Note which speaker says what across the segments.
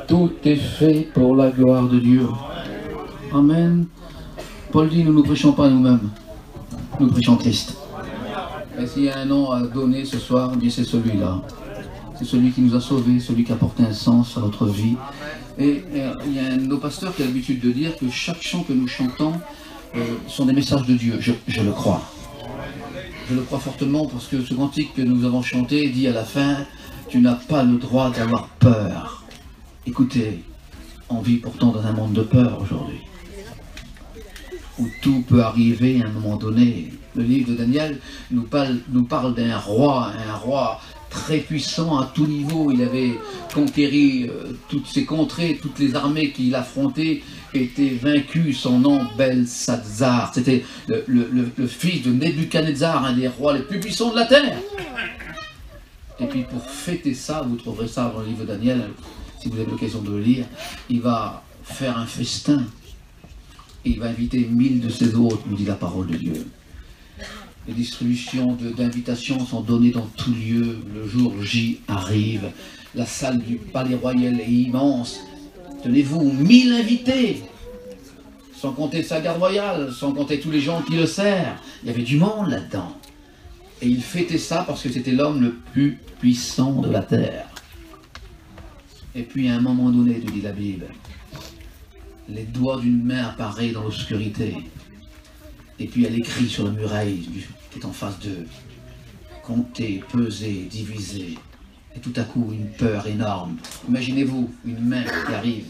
Speaker 1: Tout est fait pour la gloire de Dieu. Amen. Paul dit, nous ne prêchons pas nous-mêmes, nous prêchons Christ. Et s'il y a un nom à donner ce soir, dit c'est celui-là. C'est celui qui nous a sauvés, celui qui a apporté un sens à notre vie. Et il y a un de nos pasteurs qui a l'habitude de dire que chaque chant que nous chantons sont des messages de Dieu. Je le crois. Je le crois fortement parce que ce cantique que nous avons chanté dit à la fin, tu n'as pas le droit d'avoir peur. Écoutez, on vit pourtant dans un monde de peur aujourd'hui, où tout peut arriver à un moment donné. Le livre de Daniel nous parle d'un roi, un roi très puissant à tout niveau. Il avait conquéri toutes ses contrées, toutes les armées qu'il affrontait étaient vaincues. Son nom, Belshazzar. C'était le fils de Nebuchadnezzar, un des rois les plus puissants de la terre. Et puis pour fêter ça, vous trouverez ça dans le livre de Daniel, si vous avez l'occasion de le lire, il va faire un festin. Et il va inviter 1000 de ses hôtes, nous dit la parole de Dieu. Les distributions d'invitations sont données dans tout lieu. Le jour J arrive. La salle du palais royal est immense. Tenez-vous, 1000 invités. Sans compter sa garde royale, sans compter tous les gens qui le servent. Il y avait du monde là-dedans. Et il fêtait ça parce que c'était l'homme le plus puissant de la terre. Et puis à un moment donné, nous dit la Bible, les doigts d'une main apparaissent dans l'obscurité. Et puis elle écrit sur la muraille qui est en face d'eux. Compter, peser, diviser. Et tout à coup, une peur énorme. Imaginez-vous, une main qui arrive.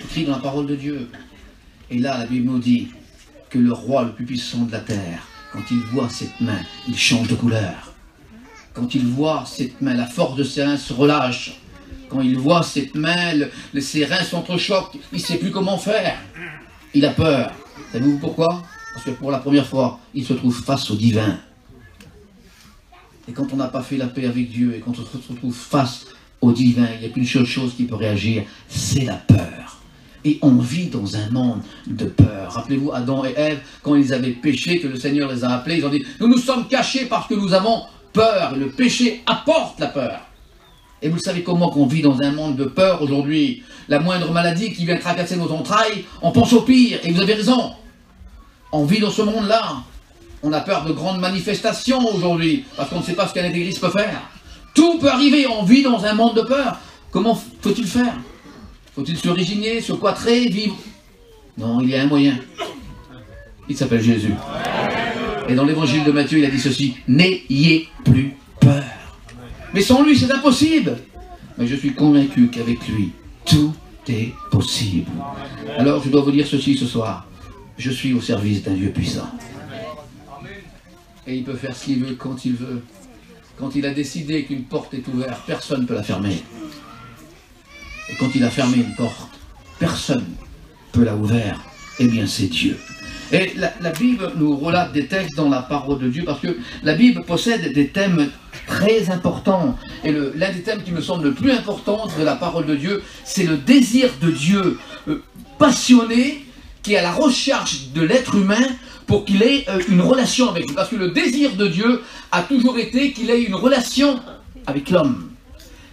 Speaker 1: Écrit dans la parole de Dieu. Et là, la Bible nous dit que le roi le plus puissant de la terre, quand il voit cette main, il change de couleur. Quand il voit cette main, la force de ses reins se relâche. Quand il voit cette main, ses reins s'entrechoquent, il ne sait plus comment faire. Il a peur. Savez-vous pourquoi? Parce que pour la première fois, il se trouve face au divin. Et quand on n'a pas fait la paix avec Dieu, et quand on se retrouve face au divin, il n'y a qu'une seule chose qui peut réagir, c'est la peur. Et on vit dans un monde de peur. Rappelez-vous Adam et Ève, quand ils avaient péché, que le Seigneur les a appelés, ils ont dit, nous nous sommes cachés parce que nous avons peur. Et le péché apporte la peur. Et vous savez comment qu'on vit dans un monde de peur aujourd'hui. La moindre maladie qui vient tracasser nos entrailles, on pense au pire. Et vous avez raison. On vit dans ce monde-là. On a peur de grandes manifestations aujourd'hui, parce qu'on ne sait pas ce qu'un intégriste peut faire. Tout peut arriver, on vit dans un monde de peur. Comment faut-il faire? Faut-il se résigner, se cloîtrer, vivre? Non, il y a un moyen. Il s'appelle Jésus. Et dans l'évangile de Matthieu, il a dit ceci, n'ayez plus peur. Mais sans lui, c'est impossible. Mais je suis convaincu qu'avec lui, tout est possible. Alors, je dois vous dire ceci ce soir. Je suis au service d'un Dieu puissant. Et il peut faire ce qu'il veut, quand il veut. Quand il a décidé qu'une porte est ouverte, personne ne peut la fermer. Et quand il a fermé une porte, personne ne peut la ouvrir. Eh bien, c'est Dieu. Et la Bible nous relate des textes dans la parole de Dieu, parce que la Bible possède des thèmes très importants. Et l'un des thèmes qui me semble le plus important de la parole de Dieu, c'est le désir de Dieu passionné, qui est à la recherche de l'être humain pour qu'il ait une relation avec lui. Parce que le désir de Dieu a toujours été qu'il ait une relation avec l'homme.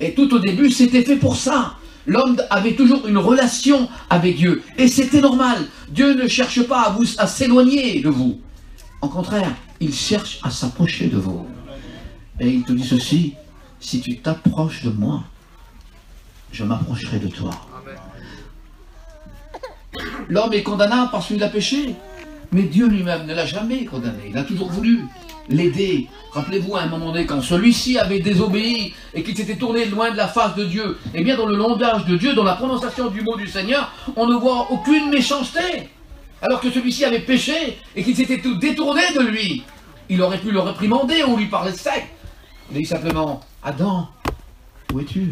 Speaker 1: Et tout au début, c'était fait pour ça. L'homme avait toujours une relation avec Dieu. Et c'était normal. Dieu ne cherche pas à s'éloigner de vous. Au contraire, il cherche à s'approcher de vous. Et il te dit ceci, si tu t'approches de moi, je m'approcherai de toi. L'homme est condamnable parce qu'il a péché. Mais Dieu lui-même ne l'a jamais condamné. Il a toujours voulu l'aider. Rappelez-vous à un moment donné, quand celui-ci avait désobéi et qu'il s'était tourné loin de la face de Dieu, eh bien dans le langage de Dieu, dans la prononciation du mot du Seigneur, on ne voit aucune méchanceté. Alors que celui-ci avait péché et qu'il s'était tout détourné de lui. Il aurait pu le réprimander ou lui parler sec. Il a dit simplement, Adam, où es-tu?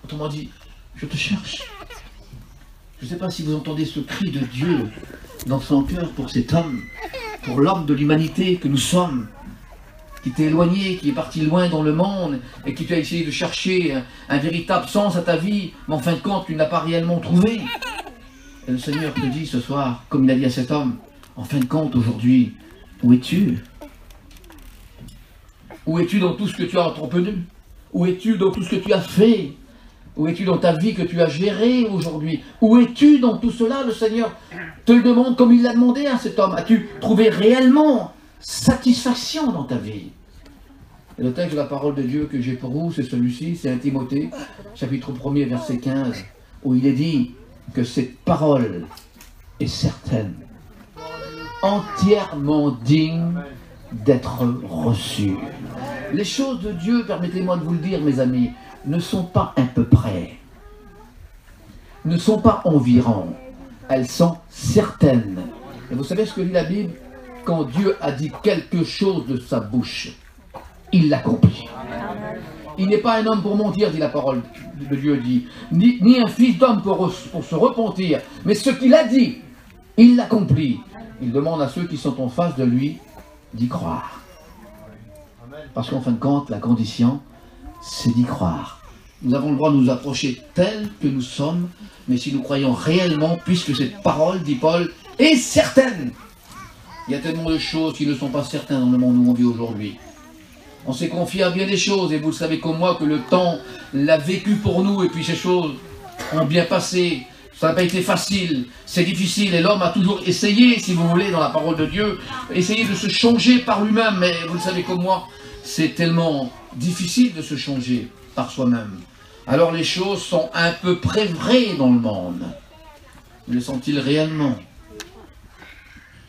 Speaker 1: Autrement dit, je te cherche. Je ne sais pas si vous entendez ce cri de Dieu dans son cœur pour cet homme, pour l'homme de l'humanité que nous sommes, qui t'est éloigné, qui est parti loin dans le monde, et qui tu as essayé de chercher un véritable sens à ta vie, mais en fin de compte, tu ne l'as pas réellement trouvé. Et le Seigneur te dit ce soir, comme il a dit à cet homme, en fin de compte, aujourd'hui, où es-tu? Où es-tu dans tout ce que tu as entrepris? Où es-tu dans tout ce que tu as fait? Où es-tu dans ta vie que tu as gérée aujourd'hui? Où es-tu dans tout cela? Le Seigneur te le demande comme il l'a demandé à cet homme. As-tu trouvé réellement satisfaction dans ta vie? Et le texte de la parole de Dieu que j'ai pour vous, c'est celui-ci, c'est 1 Timothée, chapitre 1er, verset 15, où il est dit que cette parole est certaine, entièrement digne d'être reçue. Les choses de Dieu, permettez-moi de vous le dire, mes amis, ne sont pas à peu près, ne sont pas environ, elles sont certaines. Et vous savez ce que dit la Bible? Quand Dieu a dit quelque chose de sa bouche, il l'accomplit. Il n'est pas un homme pour mentir, dit la parole de Dieu, dit, ni un fils d'homme pour se repentir, mais ce qu'il a dit, il l'accomplit. Il demande à ceux qui sont en face de lui d'y croire. Parce qu'en fin de compte, la condition, c'est d'y croire. Nous avons le droit de nous approcher tels que nous sommes, mais si nous croyons réellement, puisque cette parole, dit Paul, est certaine. Il y a tellement de choses qui ne sont pas certaines dans le monde où on vit aujourd'hui. On s'est confié à bien des choses, et vous le savez comme moi, que le temps l'a vécu pour nous, et puis ces choses ont bien passé. Ça n'a pas été facile, c'est difficile, et l'homme a toujours essayé, si vous voulez, dans la parole de Dieu, essayer de se changer par lui-même, mais vous le savez comme moi, c'est tellement difficile de se changer par soi-même. Alors les choses sont à peu près vraies dans le monde. Mais le sont-ils réellement?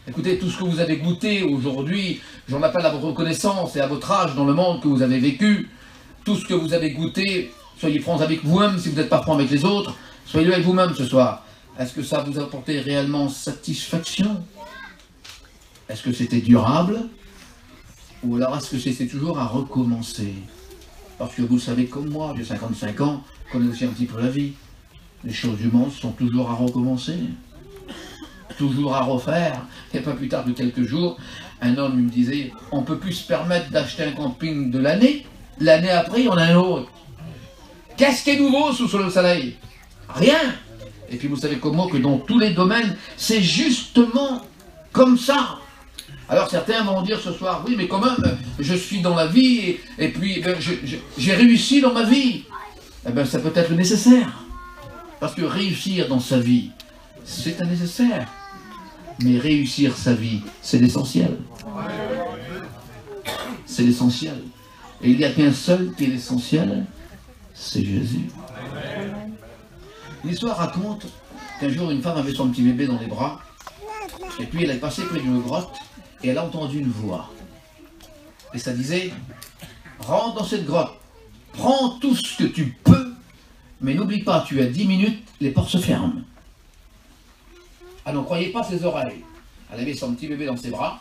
Speaker 1: Écoutez, tout ce que vous avez goûté aujourd'hui, j'en appelle à votre reconnaissance et à votre âge dans le monde que vous avez vécu, tout ce que vous avez goûté, soyez francs avec vous-même si vous n'êtes pas francs avec les autres, soyez avec vous-même ce soir. Est-ce que ça vous a apporté réellement satisfaction? Est-ce que c'était durable? Ou alors est-ce que c'est toujours à recommencer? Parce que vous le savez comme moi, j'ai 55 ans, je connais aussi un petit peu la vie. Les choses du monde sont toujours à recommencer. Toujours à refaire. Et pas plus tard que quelques jours, un homme me disait, on ne peut plus se permettre d'acheter un camping de l'année. L'année après, on a un autre. Qu'est-ce qui est nouveau sous le soleil? Rien. Et puis vous savez comment que dans tous les domaines, c'est justement comme ça. Alors certains vont dire ce soir, oui mais quand même, je suis dans la vie et puis j'ai réussi dans ma vie. Eh bien ça peut être nécessaire. Parce que réussir dans sa vie, c'est un nécessaire. Mais réussir sa vie, c'est l'essentiel. C'est l'essentiel. Et il n'y a qu'un seul qui est l'essentiel, c'est Jésus. L'histoire raconte qu'un jour une femme avait son petit bébé dans les bras, et puis elle est passée près d'une grotte, et elle a entendu une voix. Et ça disait, rentre dans cette grotte, prends tout ce que tu peux, mais n'oublie pas, tu as 10 minutes, les portes se ferment. Elle n'en croyait pas ses oreilles. Elle avait son petit bébé dans ses bras.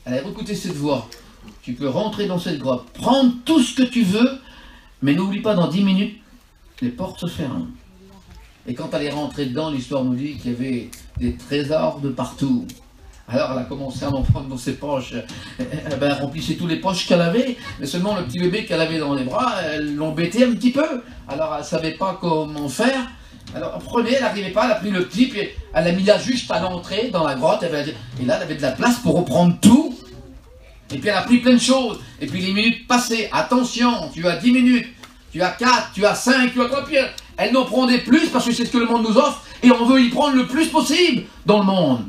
Speaker 1: Elle avait écouté cette voix. Tu peux rentrer dans cette grotte, prendre tout ce que tu veux, mais n'oublie pas, dans 10 minutes, les portes se ferment. Et quand elle est rentrée dedans, l'histoire nous dit qu'il y avait des trésors de partout. Alors elle a commencé à en prendre dans ses poches. Elle remplissait tous les poches qu'elle avait, mais seulement le petit bébé qu'elle avait dans les bras, elle l'embêtait un petit peu. Alors elle ne savait pas comment faire. Alors elle prenait, elle n'arrivait pas, elle a pris le petit, puis elle l'a mis là juste à l'entrée dans la grotte. Et là, elle avait de la place pour reprendre tout. Et puis elle a pris plein de choses. Et puis les minutes passées, attention, tu as 10 minutes, tu as 4, tu as 5, tu as 3 pieds. Elle n'en prendait plus parce que c'est ce que le monde nous offre et on veut y prendre le plus possible dans le monde.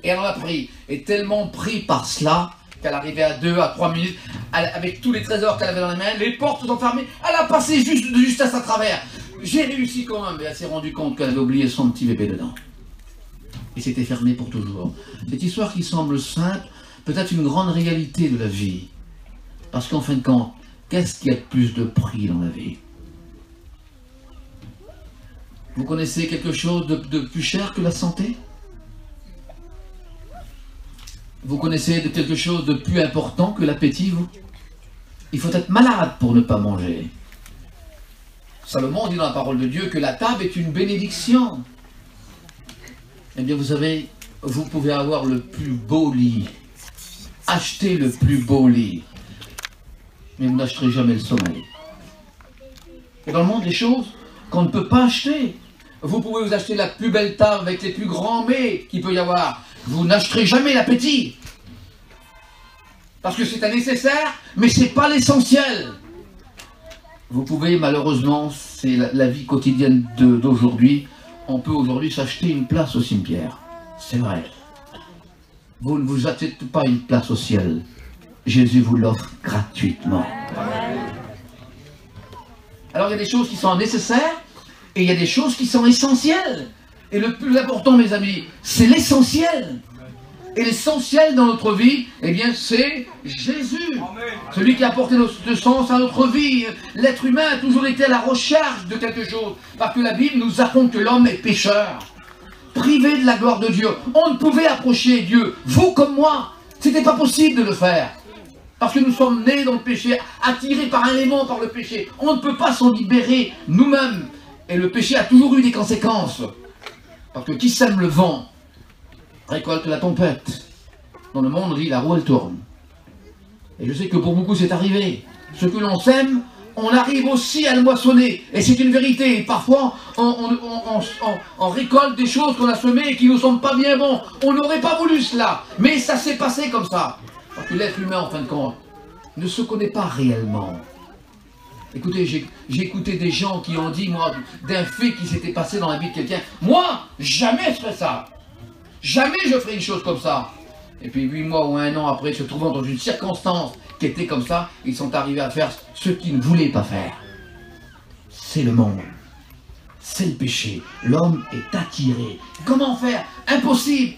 Speaker 1: Et elle en a pris. Et tellement pris par cela qu'elle arrivait à 2 à 3 minutes, avec tous les trésors qu'elle avait dans les mains, les portes sont fermées, elle a passé juste à sa travers. J'ai réussi quand même, et elle s'est rendue compte qu'elle avait oublié son petit bébé dedans. Et c'était fermé pour toujours. Cette histoire qui semble simple, peut-être une grande réalité de la vie. Parce qu'en fin de compte, qu'est-ce qui a de plus de prix dans la vie? Vous connaissez quelque chose de plus cher que la santé? Vous connaissez quelque chose de plus important que l'appétit, vous? Il faut être malade pour ne pas manger. Salomon dit dans la parole de Dieu que la table est une bénédiction. Eh bien, vous savez, vous pouvez avoir le plus beau lit, acheter le plus beau lit, mais vous n'acheterez jamais le sommeil. Et dans le monde, des choses qu'on ne peut pas acheter. Vous pouvez vous acheter la plus belle table avec les plus grands mets qu'il peut y avoir. Vous n'acheterez jamais l'appétit. Parce que c'est un nécessaire, mais ce n'est pas l'essentiel. Vous pouvez, malheureusement, c'est la vie quotidienne d'aujourd'hui, on peut aujourd'hui s'acheter une place au cimetière. C'est vrai. Vous ne vous achetez pas une place au ciel. Jésus vous l'offre gratuitement. Alors il y a des choses qui sont nécessaires et il y a des choses qui sont essentielles. Et le plus important, mes amis, c'est l'essentiel. Et l'essentiel dans notre vie, eh bien, c'est Jésus. Celui qui a apporté le sens à notre vie. L'être humain a toujours été à la recherche de quelque chose. Parce que la Bible nous apprend que l'homme est pécheur. Privé de la gloire de Dieu. On ne pouvait approcher Dieu, vous comme moi. C'était pas possible de le faire. Parce que nous sommes nés dans le péché, attirés par un élément par le péché. On ne peut pas s'en libérer nous-mêmes. Et le péché a toujours eu des conséquences. Parce que qui sème le vent récolte la tempête. Dans le monde, on dit la roue elle tourne. Et je sais que pour beaucoup c'est arrivé. Ce que l'on sème, on arrive aussi à le moissonner. Et c'est une vérité. Et parfois, on récolte des choses qu'on a semées et qui ne nous semblent pas bien bons. On n'aurait pas voulu cela. Mais ça s'est passé comme ça. Parce que l'être humain, en fin de compte, ne se connaît pas réellement. Écoutez, j'ai écouté des gens qui ont dit, moi, d'un fait qui s'était passé dans la vie de quelqu'un. Moi, jamais je ferais ça. Jamais je ferais une chose comme ça. Et puis 8 mois ou 1 an après, se trouvant dans une circonstance qui était comme ça, ils sont arrivés à faire ce qu'ils ne voulaient pas faire. C'est le monde. C'est le péché. L'homme est attiré. Comment faire? Impossible.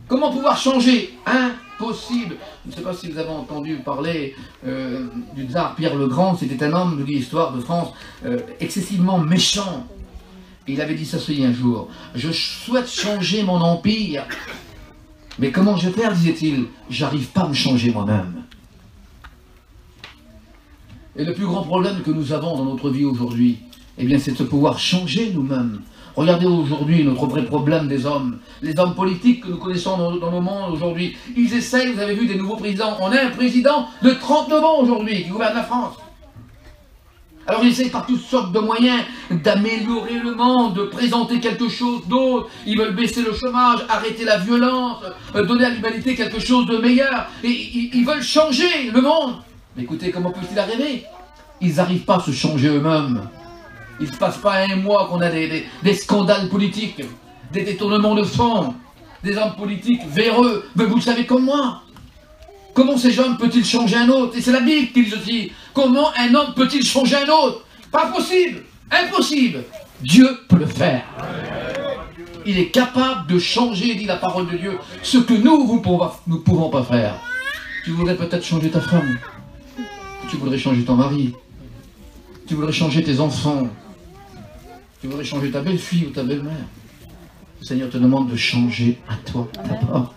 Speaker 1: Comment pouvoir changer? Impossible. Je ne sais pas si vous avez entendu parler du tsar Pierre le Grand. C'était un homme de l'histoire de France excessivement méchant. Et il avait dit ceci un jour: je souhaite changer mon empire. Mais comment je vais faire, disait-il? J'arrive pas à me changer moi-même. Et le plus grand problème que nous avons dans notre vie aujourd'hui, eh bien, c'est de pouvoir changer nous-mêmes. Regardez aujourd'hui notre vrai problème des hommes. Les hommes politiques que nous connaissons dans le monde aujourd'hui, ils essayent, vous avez vu des nouveaux présidents. On a un président de 39 ans aujourd'hui qui gouverne la France. Alors ils essayent par toutes sortes de moyens d'améliorer le monde, de présenter quelque chose d'autre. Ils veulent baisser le chômage, arrêter la violence, donner à l'humanité quelque chose de meilleur. Et ils veulent changer le monde. Mais écoutez, comment peut-il arriver? Ils n'arrivent pas à se changer eux-mêmes. Il ne se passe pas un mois qu'on a des scandales politiques, des détournements de fonds, des hommes politiques véreux. Mais vous le savez comme moi. Comment ces hommes peut-il changer un autre? Et c'est la Bible qui dit aussi. Comment un homme peut-il changer un autre? Pas possible. Impossible. Dieu peut le faire. Il est capable de changer, dit la parole de Dieu, ce que nous ne pouvons pas faire. Tu voudrais peut-être changer ta femme. Tu voudrais changer ton mari. Tu voudrais changer tes enfants. Tu voudrais changer ta belle-fille ou ta belle-mère. Le Seigneur te demande de changer à toi d'abord.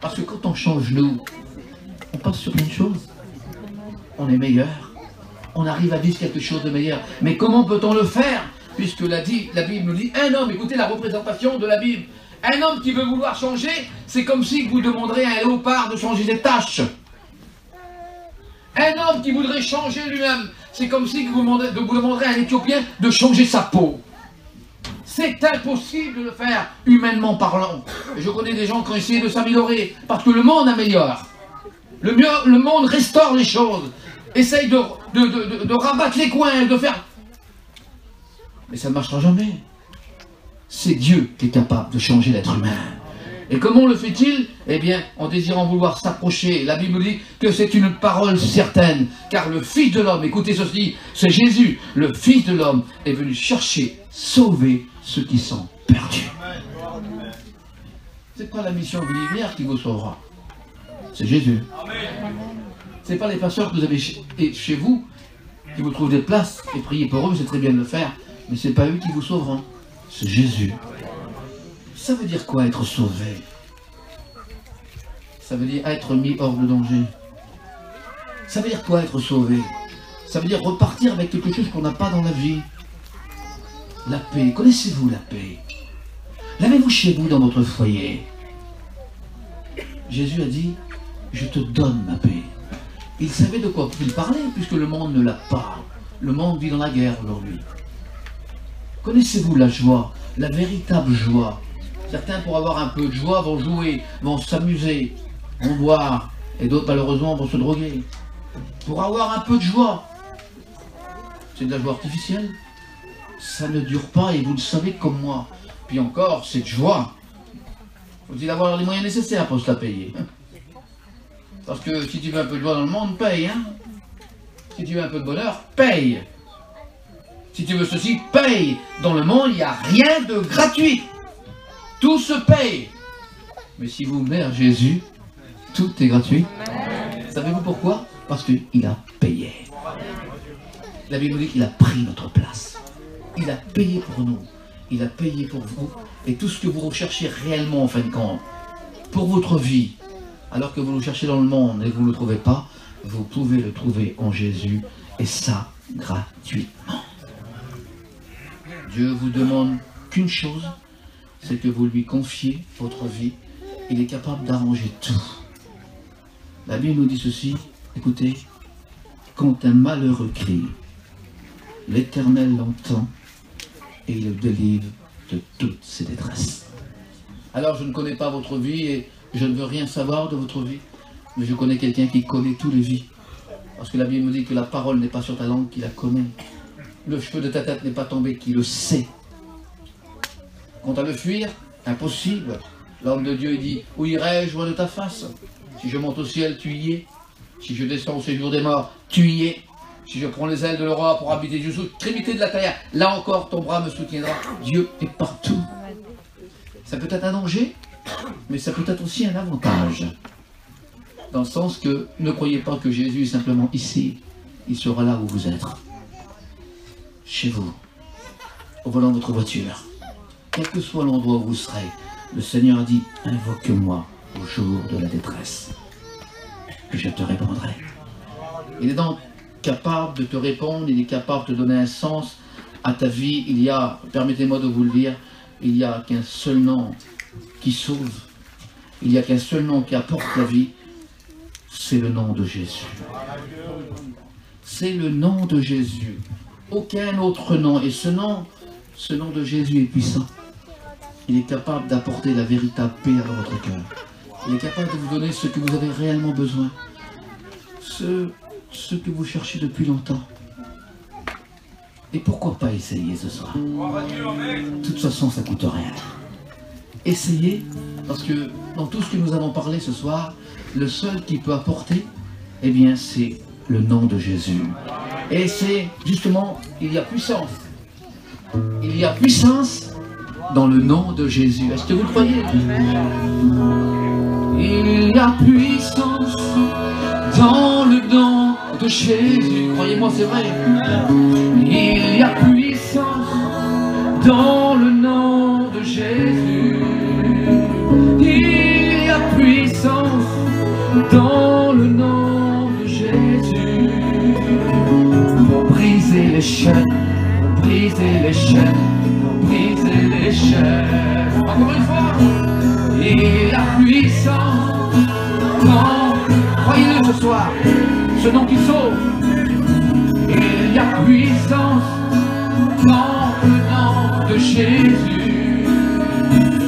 Speaker 1: Parce que quand on change nous, on passe sur une chose. On est meilleur. On arrive à vivre quelque chose de meilleur. Mais comment peut-on le faire? Puisque la Bible nous dit, un homme, écoutez la représentation de la Bible, un homme qui veut vouloir changer, c'est comme si vous demanderez à un léopard de changer ses taches. Un homme qui voudrait changer lui-même, c'est comme si vous demanderez à un Éthiopien de changer sa peau. C'est impossible de le faire, humainement parlant. Et je connais des gens qui ont essayé de s'améliorer, parce que le monde améliore. Le monde restaure les choses, essaye de rabattre les coins, de faire... Mais ça ne marchera jamais. C'est Dieu qui est capable de changer l'être humain. Et comment le fait-il? Eh bien, en désirant vouloir s'approcher. La Bible dit que c'est une parole certaine. Car le Fils de l'homme, écoutez ceci, c'est Jésus, le Fils de l'homme, est venu chercher, sauver ceux qui sont perdus. Ce n'est pas la mission millénaire qui vous sauvera. C'est Jésus. Ce n'est pas les pasteurs que vous avez chez vous qui vous trouvent des places et priez pour eux, c'est très bien de le faire. Mais ce n'est pas eux qui vous sauveront. C'est Jésus. Ça veut dire quoi être sauvé? Ça veut dire être mis hors de danger. Ça veut dire quoi être sauvé? Ça veut dire repartir avec quelque chose qu'on n'a pas dans la vie. La paix. Connaissez-vous la paix? L'avez-vous chez vous dans votre foyer? Jésus a dit, je te donne ma paix. Il savait de quoi il parlait puisque le monde ne l'a pas. Le monde vit dans la guerre aujourd'hui. Connaissez-vous la joie? La véritable joie? Certains, pour avoir un peu de joie, vont jouer, vont s'amuser, vont boire, et d'autres, malheureusement, vont se droguer. Pour avoir un peu de joie. c'est de la joie artificielle. Ça ne dure pas et vous le savez comme moi. Puis encore, cette joie, faut-il avoir les moyens nécessaires pour se la payer. Parce que si tu veux un peu de joie dans le monde, paye. Hein? Si tu veux un peu de bonheur, paye. Si tu veux ceci, paye. Dans le monde, il n'y a rien de gratuit. Tout se paye. Mais si vous venez à Jésus, tout est gratuit. Savez-vous pourquoi? Parce qu'il a payé. La Bible dit qu'il a pris notre place. Il a payé pour nous. Il a payé pour vous. Et tout ce que vous recherchez réellement, en fin de compte, pour votre vie, alors que vous le cherchez dans le monde et que vous ne le trouvez pas, vous pouvez le trouver en Jésus. Et ça, gratuitement. Dieu vous demande qu'une chose, c'est que vous lui confiez votre vie. Il est capable d'arranger tout. La Bible nous dit ceci, écoutez, quand un malheureux crie, l'Éternel l'entend et il le délivre de toutes ses détresses. Alors je ne connais pas votre vie et je ne veux rien savoir de votre vie, mais je connais quelqu'un qui connaît toutes les vies. Parce que la Bible me dit que la parole n'est pas sur ta langue, qui la connaît. Le cheveu de ta tête n'est pas tombé, qui le sait. Quant à le fuir, impossible. L'homme de Dieu dit, où irai-je loin de ta face? Si je monte au ciel, tu y es. Si je descends au séjour des morts, tu y es. Si je prends les ailes de l'aurore pour habiter jusqu'aux extrémités de la terre, là encore ton bras me soutiendra. Dieu est partout. Ça peut être un danger, mais ça peut être aussi un avantage. Dans le sens que ne croyez pas que Jésus est simplement ici. Il sera là où vous êtes. Chez vous, au volant de votre voiture, quel que soit l'endroit où vous serez, le Seigneur a dit, invoque-moi au jour de la détresse, que je te répondrai. Il est donc capable de te répondre, il est capable de te donner un sens à ta vie. Il y a, permettez-moi de vous le dire, il n'y a qu'un seul nom qui sauve, il n'y a qu'un seul nom qui apporte la vie, c'est le nom de Jésus. C'est le nom de Jésus. Aucun autre nom. Et ce nom de Jésus est puissant. Il est capable d'apporter la véritable paix à votre cœur. Il est capable de vous donner ce que vous avez réellement besoin. Ce que vous cherchez depuis longtemps. Et pourquoi pas essayer ce soir? De toute façon, ça ne coûte rien. Essayez, parce que dans tout ce que nous avons parlé ce soir, le seul qui peut apporter, eh bien, c'est le nom de Jésus. Et c'est justement, il y a puissance. Il y a puissance dans le nom de Jésus. Est-ce que vous le croyez? Il y a puissance dans le nom de Jésus. Croyez-moi, c'est vrai. Il y a puissance dans le nom de Jésus. Il y a puissance dans le nom de Jésus. Pour briser les chaînes, pour briser les chaînes, pour briser les chaînes. Encore une fois, il y a puissance dans, croyez-le ce soir, ce nom qui sauve. Il y a puissance dans le nom de Jésus.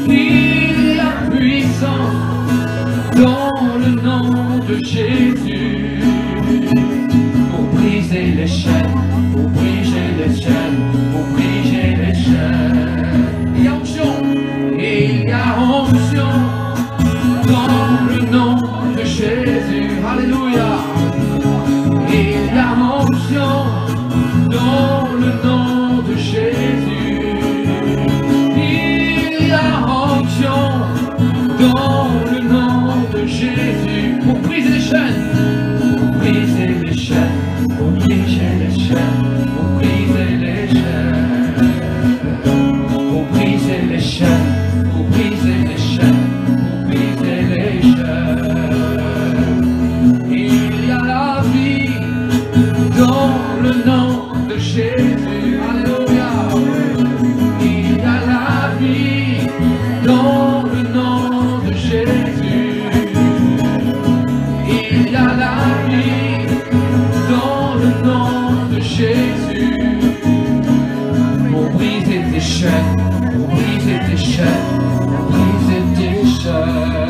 Speaker 1: Il y a puissance dans le nom de Jésus. Pour briser les chaînes, pour briser les chaînes, pour briser les chaînes. Il y a onction, il y a onction dans le nom de Jésus. Alléluia. Il y a onction dans le nom de Jésus. Il y a onction dans le nom de Jésus. Pour briser les chaînes, pour briser les chaînes, pour briser les chaînes, pour briser les chaînes, pour briser les chaînes, pour briser les chaînes, pour briser les chaînes. Il y a la vie dans le nom de Jésus. Alléluia. Il y a la vie dans le nom de Jésus. Il y a la vie dans le nom de Jésus. Pour briser tes chaînes, pour briser tes chaînes, pour briser tes chaînes,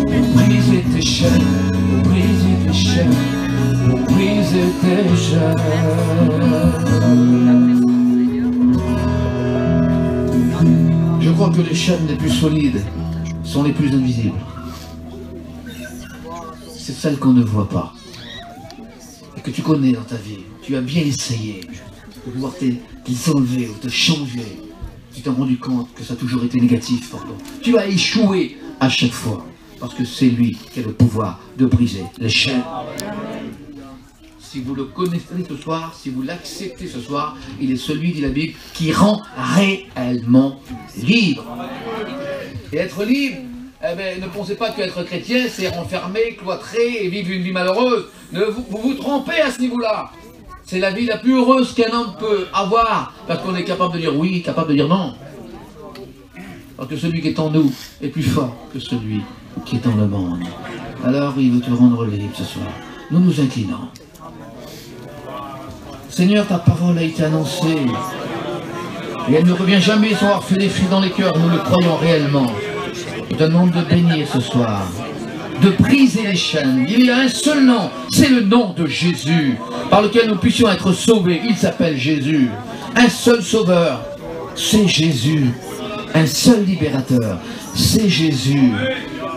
Speaker 1: pour briser tes chaînes, pour briser tes chaînes, pour briser tes chaînes. crois que les chaînes les plus solides sont les plus invisibles. C'est celles qu'on ne voit pas. Et que tu connais dans ta vie. Tu as bien essayé de pouvoir les enlever ou te changer. Tu t'es rendu compte que ça a toujours été négatif pour toi. Tu as échoué à chaque fois. Parce que c'est lui qui a le pouvoir de briser les chaînes. Si vous le connaissez ce soir, si vous l'acceptez ce soir, il est celui, dit la Bible, qui rend réellement libre. Et être libre, eh bien, ne pensez pas qu'être chrétien, c'est renfermer, cloîtrer et vivre une vie malheureuse. Vous vous trompez à ce niveau-là. C'est la vie la plus heureuse qu'un homme peut avoir, parce qu'on est capable de dire oui, capable de dire non. Parce que celui qui est en nous est plus fort que celui qui est dans le monde. Alors il veut te rendre libre ce soir. Nous nous inclinons. Seigneur, ta parole a été annoncée. Et elle ne revient jamais sans avoir fait des fruits dans les cœurs. Nous le croyons réellement. Nous te demandons de bénir ce soir, de briser les chaînes. Il y a un seul nom, c'est le nom de Jésus, par lequel nous puissions être sauvés. Il s'appelle Jésus. Un seul sauveur, c'est Jésus. Un seul libérateur, c'est Jésus.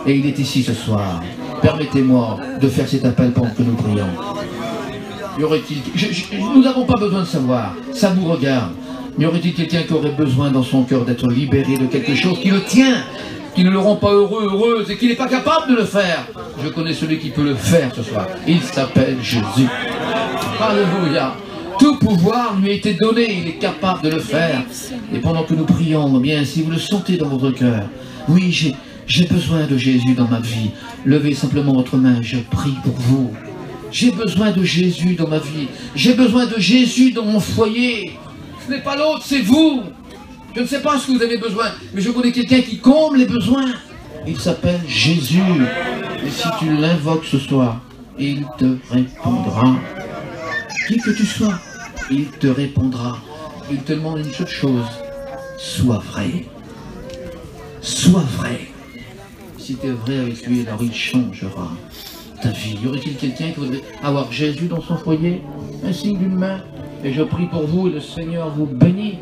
Speaker 1: Et il est ici ce soir. Permettez-moi de faire cet appel pendant que nous prions. Y aurait-il... Nous n'avons pas besoin de savoir, ça vous regarde. Y aurait-il quelqu'un qui aurait besoin dans son cœur d'être libéré de quelque chose qui le tient, qui ne le rend pas heureux, heureuse, et qui n'est pas capable de le faire? Je connais celui qui peut le faire ce soir. Il s'appelle Jésus. Alléluia. Tout pouvoir lui a été donné, il est capable de le faire. Et pendant que nous prions, bien, si vous le sentez dans votre cœur, oui, j'ai besoin de Jésus dans ma vie. Levez simplement votre main, je prie pour vous. J'ai besoin de Jésus dans ma vie. J'ai besoin de Jésus dans mon foyer. Ce n'est pas l'autre, c'est vous. Je ne sais pas ce que vous avez besoin, mais je connais quelqu'un qui comble les besoins. Il s'appelle Jésus. Et si tu l'invoques ce soir, il te répondra. Qui que tu sois, il te répondra. Il te demande une seule chose. Sois vrai. Sois vrai. Si tu es vrai avec lui, alors il changera ta vie. Y aurait-il quelqu'un qui voudrait avoir Jésus dans son foyer? Un signe d'une main. Et je prie pour vous et le Seigneur vous bénit.